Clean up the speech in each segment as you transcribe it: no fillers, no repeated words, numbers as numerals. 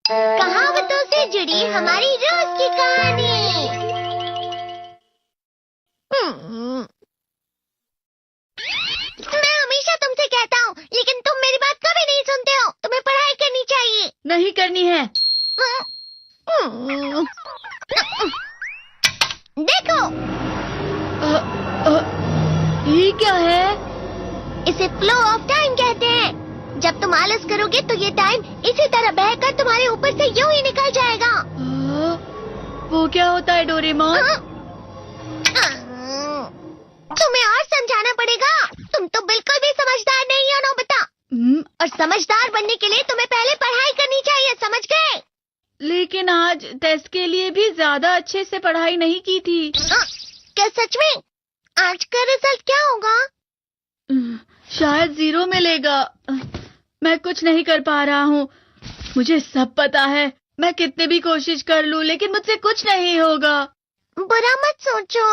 कहावतों से जुड़ी हमारी रोज की कहानी। मैं हमेशा तुमसे कहता हूँ, लेकिन तुम मेरी बात कभी नहीं सुनते हो। तुम्हें पढ़ाई करनी चाहिए। नहीं करनी है। देखो, ये क्या है? इसे फ्लो ऑफ टाइम कहते हैं। जब तुम आलस करोगे तो ये टाइम इसी तरह बहकर तुम्हारे ऊपर से यूं ही निकल जाएगा। वो क्या होता है डोरेमोन? तुम्हें और समझाना पड़ेगा। तुम तो बिल्कुल भी समझदार नहीं हो नोबिता। और समझदार बनने के लिए तुम्हें पहले पढ़ाई करनी चाहिए, समझ गए? लेकिन आज टेस्ट के लिए भी ज्यादा अच्छे से पढ़ाई नहीं की थी। क्या सच में? आज का रिजल्ट क्या होगा? शायद 0 मिलेगा। मैं कुछ नहीं कर पा रहा हूँ। मुझे सब पता है। मैं कितने भी कोशिश कर लूँ, लेकिन मुझसे कुछ नहीं होगा। बुरा मत सोचो।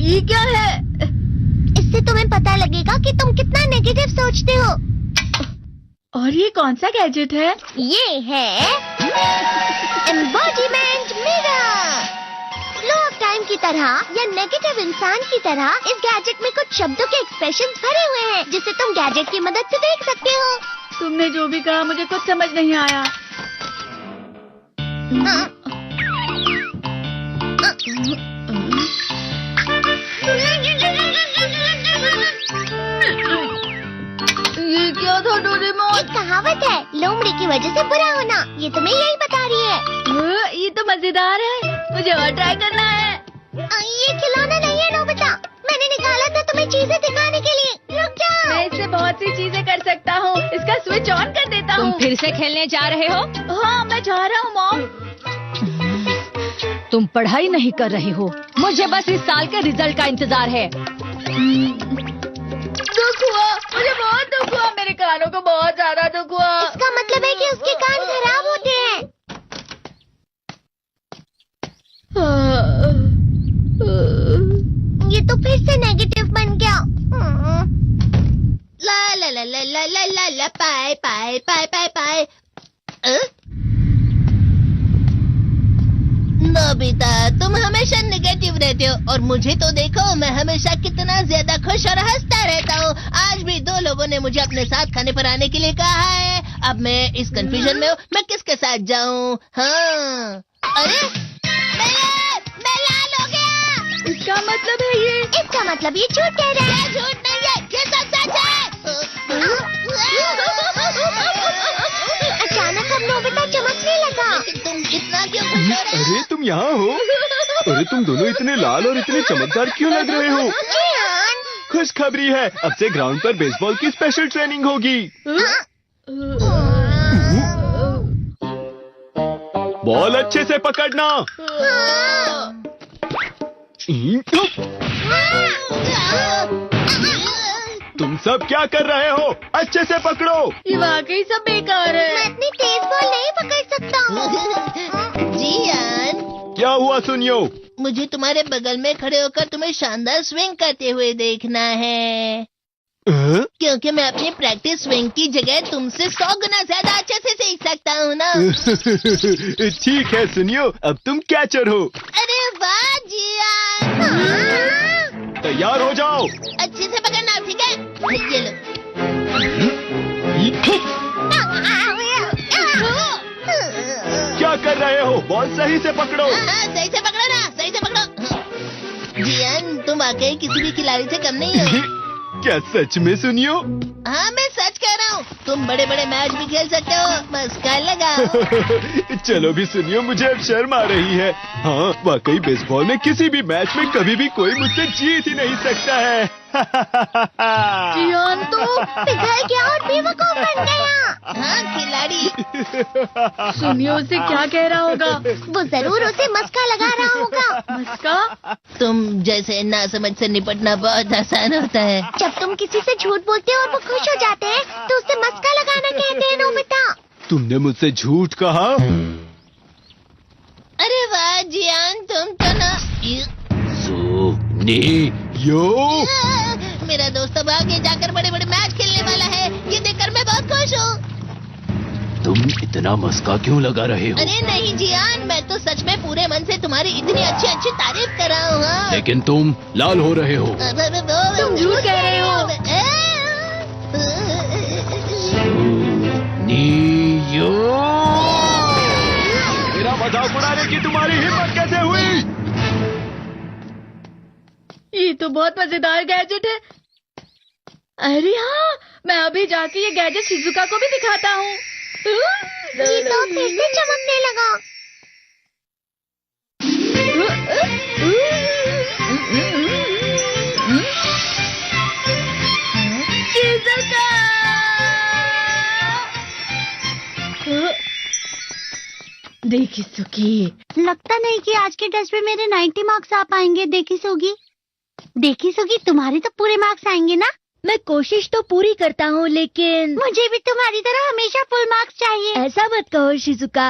ये क्या है? इससे तुम्हें पता लगेगा कि तुम कितना नेगेटिव सोचते हो। और ये कौन सा गैजेट है? ये है embodiment mirror. Flow of time की तरह या नेगेटिव इंसान की तरह इस गैजेट में कुछ शब्दों के एक्सप्रेशंस भरे हुए हैं, जिसे तुम गैजेट की मदद से देख सकते हो। तुमने जो भी कहा मुझे कुछ समझ नहीं आया। ये क्या था डोरेमोन? एक कहावत है, लोमड़ी की वजह से बुरा होना। ये तुम्हें यही बता रही है। ये तो मजेदार है। मुझे और ट्राई करना है। ये खिलौना नहीं है नोबिता। मैंने निकाला था तुम्हें चीजें दिखाने के लिए। रुक जाओ। मैं इससे बहुत सी चीजें कर सकता हूँ। इसका स्विच ऑन कर देता हूँ। तुम फिर से खेलने जा रहे हो? हाँ, मैं जा रहा हूँ मॉम। तुम पढ़ाई नहीं कर रही हो। मुझे बस इस साल के रिजल्ट का इंतजार है। दुख हुआ, मुझे बहुत दुख हुआ। मेरे कानों को बहुत ज्यादा दुख हुआ। इसका मतलब है कि उसके कान खराब होते हैं। ये तो फिर से नेगेटिव बन गया। ला ला ला ला ला ला ला ला पाए पाए पाए पाए पाए। नोबिता, तुम हमेशा नेगेटिव रहते हो और मुझे तो देखो, मैं हमेशा कितना ज्यादा खुश और हंसता रहता हूँ। आज भी 2 लोगों ने मुझे अपने साथ खाने पर आने के लिए कहा है। अब मैं इस कंफ्यूजन में हूँ, मैं किसके साथ जाऊँ? हाँ, अरे मैं लाल हो गया। इसका मतलब है ये? इसका मतलब ये झूठ कह रहा है। झूठ नहीं है, ये सब सच है। अचानक अब नोबिता चमकने लगा। तुम इतना क्यों खुश हो रहे हो? अरे तुम यहाँ हो? अरे तुम दोनों इतने लाल और इतने चमकदार क्यों लग रहे हो? खुशखबरी है, अब से ग्राउंड पर बेसबॉल की स्पेशल ट्रेनिंग होगी। बॉल अच्छे से पकड़ना। तुम सब क्या कर रहे हो? अच्छे से पकड़ो। ये वाकई सब बेकार है। मैं इतनी तेज बॉल नहीं पकड़ सकता हूँ। जियान, क्या हुआ सुनियो? मुझे तुम्हारे बगल में खड़े होकर तुम्हें शानदार स्विंग करते हुए देखना है। क्योंकि मैं अपनी प्रैक्टिस स्विंग की जगह तुमसे 100 गुना ज्यादा अच्छे से सीख सकता हूँ ना। ठीक है सुनियो, अब तुम कैचर हो। अरे वाह जियान। तैयार हो जाओ। अच्छे से पकड़ना, ठीक है? ये लो। क्या कर रहे हो? बॉल सही से पकड़ो। सही से पकड़ो ना, सही से पकड़ो। जियान, तुम वाकई किसी भी खिलाड़ी से कम नहीं हो। क्या सच में सुनियो? हाँ, मैं सच कह रहा हूँ। तुम बड़े बड़े मैच भी खेल सकते हो, बस कर लगाओ। चलो भी सुनियो, मुझे अब शर्म आ रही है। हाँ, वाकई बेसबॉल में किसी भी मैच में कभी भी कोई मुझसे जीत ही नहीं सकता है। जियान तो पिघल गया और बेवकूफ बन गया। हाँ, खिलाड़ी। सुनियो उसे क्या कह रहा होगा? वो जरूर उसे मस्का लगा रहा होगा। मस्का? तुम जैसे नासमझ से निपटना बहुत आसान होता है। जब तुम किसी से झूठ बोलते हो और वो खुश हो जाते हैं, तो उसे मस्का लगाना कहते हैं नोबिता। तुमने मुझसे झूठ कहा? अरे वाह जियान, तुम तो ना। यो मेरा दोस्त अब आगे जाकर बड़े बड़े मैच इतना मस्का क्यों लगा रहे हो? अरे नहीं जियान, मैं तो सच में पूरे मन से तुम्हारी इतनी अच्छी अच्छी तारीफ कर रहा हूँ। हाँ। लेकिन तुम लाल हो रहे हो। तुम झूठ कह रहे हो। नीयो, मेरा मजाक उड़ाने की तुम्हारी हिम्मत कैसे हुई? ये तो बहुत मजेदार गैजेट है। अरे हाँ, मैं अभी जाके ये गैजेट शिजुका को भी दिखाता हूँ। ये तो फिर से चमकने लगा। शिजुका! देखी सुकी, लगता नहीं कि आज के टेस्ट में मेरे 90 मार्क्स आ पाएंगे। देखी सोगी तुम्हारे तो पूरे मार्क्स आएंगे ना? मैं कोशिश तो पूरी करता हूँ, लेकिन मुझे भी तुम्हारी तरह हमेशा फुल मार्क्स चाहिए। ऐसा मत कहो शिजुका।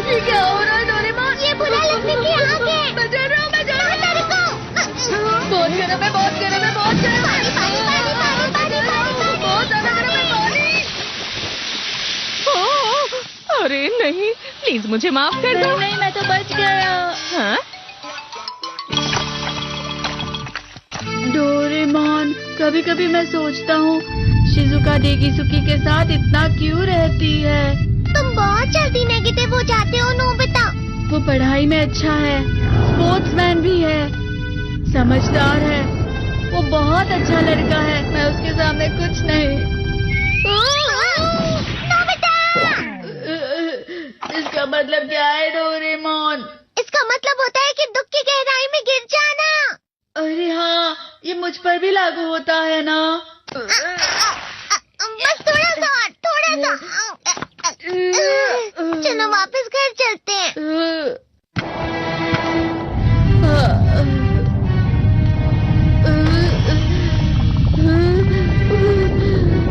ये क्या हो रहा है डोरेमोन? ये बुरा लगने की आग है। मैं डर रहा हूँ, मैं डर रहा हूँ। बहुत गर्म है, बहुत गर्म है, बहुत गर्म है। बहुत ज्यादा गर्म है पानी। अरे नहीं, प्लीज मुझे माफ कर दो। नहीं, मैं तो बच गया। हाँ? डोरेमोन, कभी कभी मैं सोचता हूँ शिजुका डेगिसुकी के साथ इतना क्यों रहती है। तुम बहुत जल्दी नेगेटिव हो जाते हो नोबिता। वो पढ़ाई में अच्छा है, स्पोर्ट्समैन भी है, समझदार है, वो बहुत अच्छा लड़का है। मैं उसके सामने कुछ नहीं। इसका मतलब क्या है डोरेमोन? इसका मतलब होता है कि दुख की गहराई में गिर जाना। अरे हाँ, ये मुझ पर भी लागू होता है ना। बस थोड़ा सा। चलो वापस घर चलते हैं।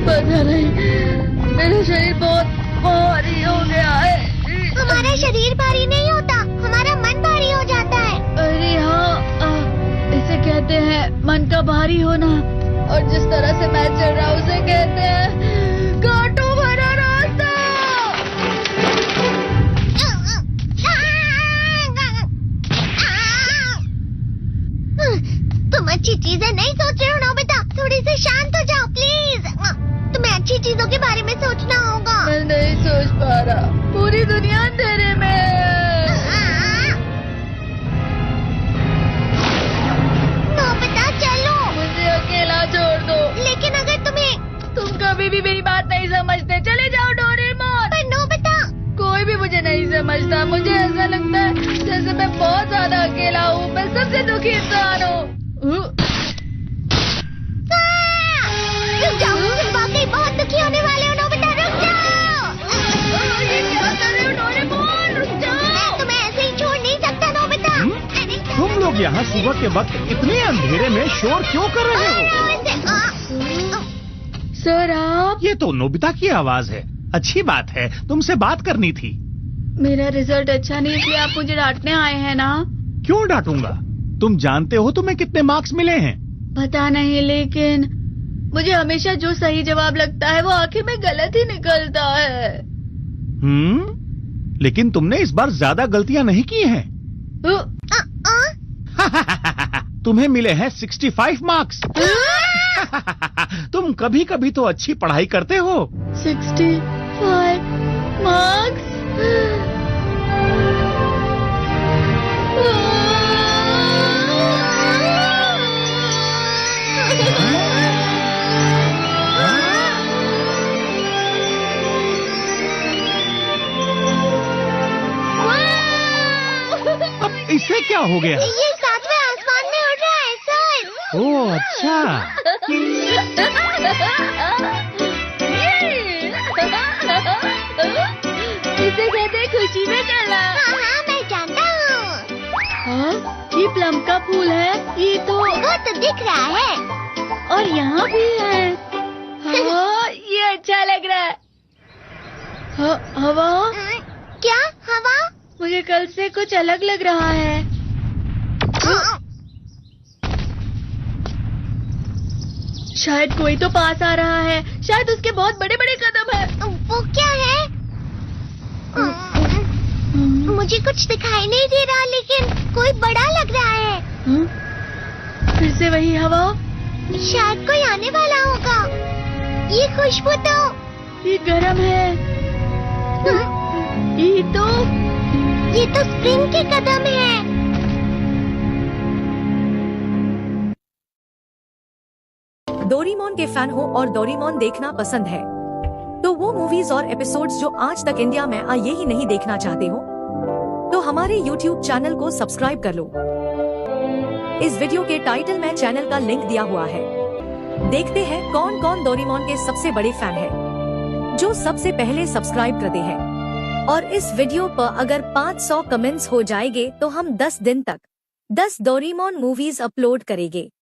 पता नहीं, मेरा शरीर बहुत भारी हो गया है। हमारा शरीर भारी नहीं होता, हमारा मन भारी हो जाता है। अरे हाँ, इसे कहते हैं मन का भारी होना। और जिस तरह से मैं चल रहा हूँ उसे कहते हैं कांटों भरा रास्ता। तुम अच्छी चीजें नहीं सोच रहे हो नोबिता, थोड़ी सी शांत हो जाओ प्लीज। तुम्हें अच्छी चीजों के बारे में सोचना होगा। मैं नहीं सोच पा रहा, पूरी दुनिया अंधेरे में है। नोबिता चलो। मुझे अकेला छोड़ दो। लेकिन अगर तुम कभी भी मेरी बात नहीं समझते, चले जाओ डोरेमोन। पर नोबिता। कोई भी मुझे नहीं समझता। मुझे ऐसा लगता है जैसे मैं बहुत ज्यादा अकेला हूँ, मैं सबसे दुखी इंसान हूँ। रुक जाओ, तुम वाकई बहुत दुखी होने वाले हो नोबिता, रुक जाओ। ये क्या कर रहे हो डोरेमोन? रुक जाओ। मैं तुम्हें ऐसे ही छोड़ नहीं सकता नोबिता। अरे तुम लोग यहाँ सुबह के वक्त इतने अंधेरे में शोर क्यों कर रहे हो? सर आप? ये तो नोबिता की आवाज है। अच्छी बात है, तुमसे बात करनी थी। मेरा रिजल्ट अच्छा नहीं, इसलिए आप मुझे डांटने आए हैं ना? क्यों डांटूंगा? तुम जानते हो तुम्हें कितने मार्क्स मिले हैं? पता नहीं, लेकिन मुझे हमेशा जो सही जवाब लगता है वो आखिर में गलत ही निकलता है। लेकिन तुमने इस बार ज्यादा गलतियां नहीं की हैं। तुम्हें मिले हैं 65 मार्क्स। तुम कभी कभी तो अच्छी पढ़ाई करते हो। 65 मार्क्स? अब इससे क्या हो गया? ये सातवें आसमान में उड़ रहा है सर। ओह अच्छा। इसे कहते हैं खुशी में चलना। हाँ मैं जानता हूँ। हाँ, ये प्लम का फूल है। ये तो वो तो दिख रहा है। और यहाँ भी है। हाँ, ये अच्छा लग रहा है। हवा? क्या हवा? मुझे कल से कुछ अलग लग रहा है। शायद कोई तो पास आ रहा है। शायद उसके बहुत बड़े बड़े कदम है। वो क्या है? मुझे कुछ दिखाई नहीं दे रहा, लेकिन कोई बड़ा लग रहा है। फिर से वही हवा। शायद कोई आने वाला होगा। ये खुशबू तो ये गरम है। ये तो स्प्रिंग के कदम है। डोरेमोन के फैन हो और डोरेमोन देखना पसंद है तो वो मूवीज और एपिसोड्स जो आज तक इंडिया में आए ही नहीं देखना चाहते हो तो हमारे YouTube चैनल को सब्सक्राइब कर लो। इस वीडियो के टाइटल में चैनल का लिंक दिया हुआ है। देखते हैं कौन कौन डोरेमोन के सबसे बड़े फैन है जो सबसे पहले सब्सक्राइब करते हैं। और इस वीडियो पर अगर 500 कमेंट्स हो जाएंगे तो हम 10 दिन तक 10 डोरेमोन मूवीज अपलोड करेंगे।